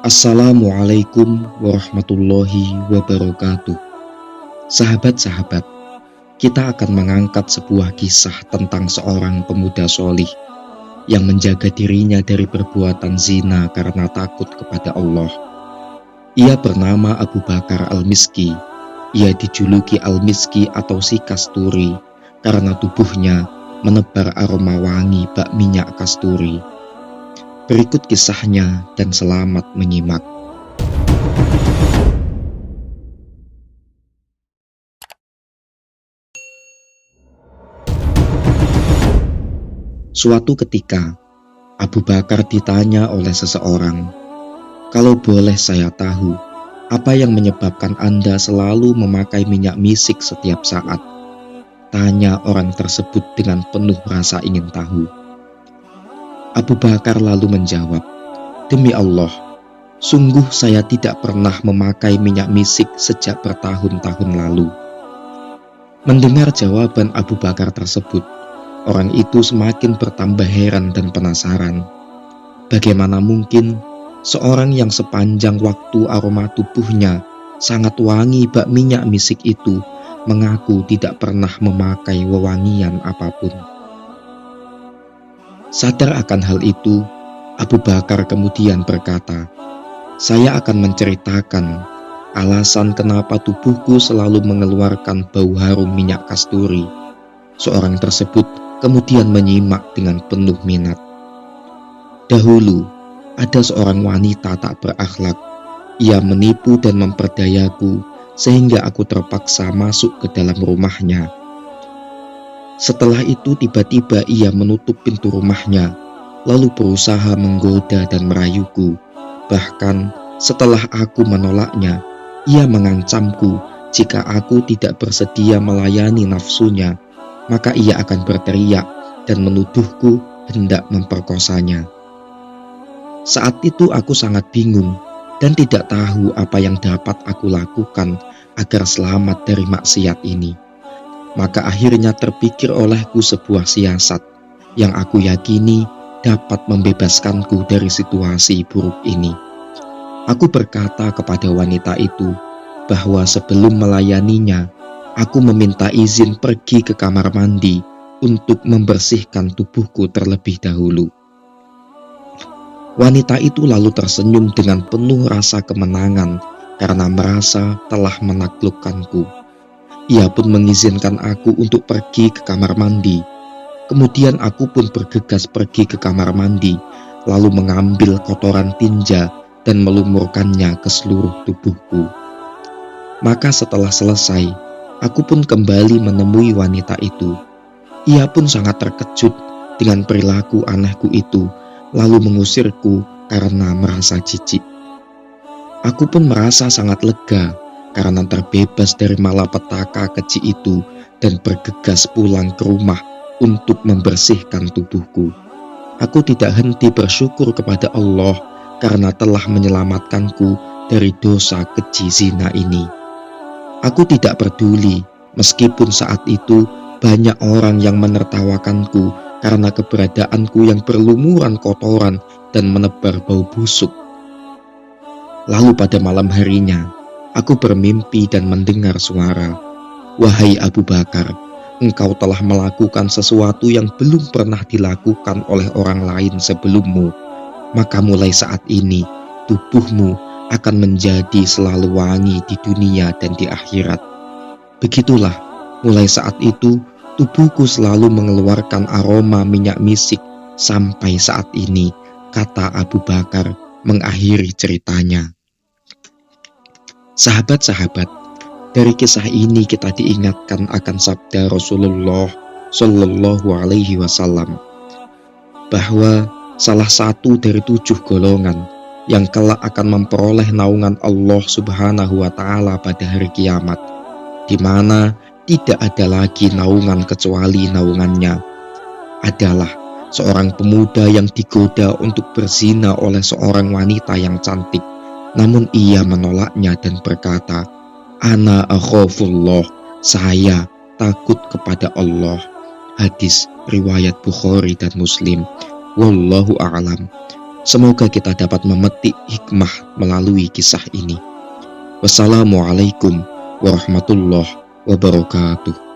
Assalamualaikum warahmatullahi wabarakatuh. Sahabat-sahabat, kita akan mengangkat sebuah kisah tentang seorang pemuda solih yang menjaga dirinya dari perbuatan zina karena takut kepada Allah. Ia bernama Abu Bakar Al-Miski. Ia dijuluki Al-Miski atau si kasturi karena tubuhnya menebar aroma wangi bak minyak kasturi. Berikut kisahnya dan selamat menyimak. Suatu ketika, Abu Bakar ditanya oleh seseorang, "Kalau boleh saya tahu, apa yang menyebabkan Anda selalu memakai minyak misik setiap saat?" Tanya orang tersebut dengan penuh rasa ingin tahu. Abu Bakar lalu menjawab, "Demi Allah, sungguh saya tidak pernah memakai minyak misik sejak bertahun-tahun lalu." Mendengar jawaban Abu Bakar tersebut, orang itu semakin bertambah heran dan penasaran. Bagaimana mungkin seorang yang sepanjang waktu aroma tubuhnya sangat wangi bak minyak misik itu mengaku tidak pernah memakai wewangian apapun? Sadar akan hal itu, Abu Bakar kemudian berkata, "Saya akan menceritakan alasan kenapa tubuhku selalu mengeluarkan bau harum minyak kasturi." Seorang tersebut kemudian menyimak dengan penuh minat. "Dahulu, ada seorang wanita tak berakhlak. Ia menipu dan memperdayaku sehingga aku terpaksa masuk ke dalam rumahnya. Setelah itu tiba-tiba ia menutup pintu rumahnya, lalu berusaha menggoda dan merayuku. Bahkan setelah aku menolaknya, ia mengancamku jika aku tidak bersedia melayani nafsunya, maka ia akan berteriak dan menuduhku hendak memperkosanya. Saat itu aku sangat bingung dan tidak tahu apa yang dapat aku lakukan agar selamat dari maksiat ini. Maka akhirnya terpikir olehku sebuah siasat yang aku yakini dapat membebaskanku dari situasi buruk ini. Aku berkata kepada wanita itu bahwa sebelum melayaninya, aku meminta izin pergi ke kamar mandi untuk membersihkan tubuhku terlebih dahulu." Wanita itu lalu tersenyum dengan penuh rasa kemenangan karena merasa telah menaklukkanku. Ia pun mengizinkan aku untuk pergi ke kamar mandi. Kemudian aku pun bergegas pergi ke kamar mandi, lalu mengambil kotoran tinja dan melumurkannya ke seluruh tubuhku. Maka setelah selesai, aku pun kembali menemui wanita itu. Ia pun sangat terkejut dengan perilaku anehku itu, lalu mengusirku karena merasa jijik. Aku pun merasa sangat lega karena terbebas dari malapetaka keji itu dan bergegas pulang ke rumah untuk membersihkan tubuhku. Aku tidak henti bersyukur kepada Allah karena telah menyelamatkanku dari dosa keji zina ini. Aku tidak peduli meskipun saat itu banyak orang yang menertawakanku karena keberadaanku yang berlumuran kotoran dan menebar bau busuk. Lalu pada malam harinya, aku bermimpi dan mendengar suara, "Wahai Abu Bakar, engkau telah melakukan sesuatu yang belum pernah dilakukan oleh orang lain sebelummu. Maka mulai saat ini, tubuhmu akan menjadi selalu wangi di dunia dan di akhirat." Begitulah, mulai saat itu, tubuhku selalu mengeluarkan aroma minyak misik sampai saat ini, kata Abu Bakar mengakhiri ceritanya. Sahabat-sahabat, dari kisah ini kita diingatkan akan sabda Rasulullah Shallallahu Alaihi Wasallam bahwa salah satu dari 7 golongan yang kelak akan memperoleh naungan Allah Subhanahu Wa Taala pada hari kiamat, di mana tidak ada lagi naungan kecuali naungannya, adalah seorang pemuda yang digoda untuk berzina oleh seorang wanita yang cantik. Namun ia menolaknya dan berkata, "Ana akhafullah, saya takut kepada Allah." Hadis riwayat Bukhari dan Muslim. Wallahu a'lam. Semoga kita dapat memetik hikmah melalui kisah ini. Wassalamualaikum warahmatullahi wabarakatuh.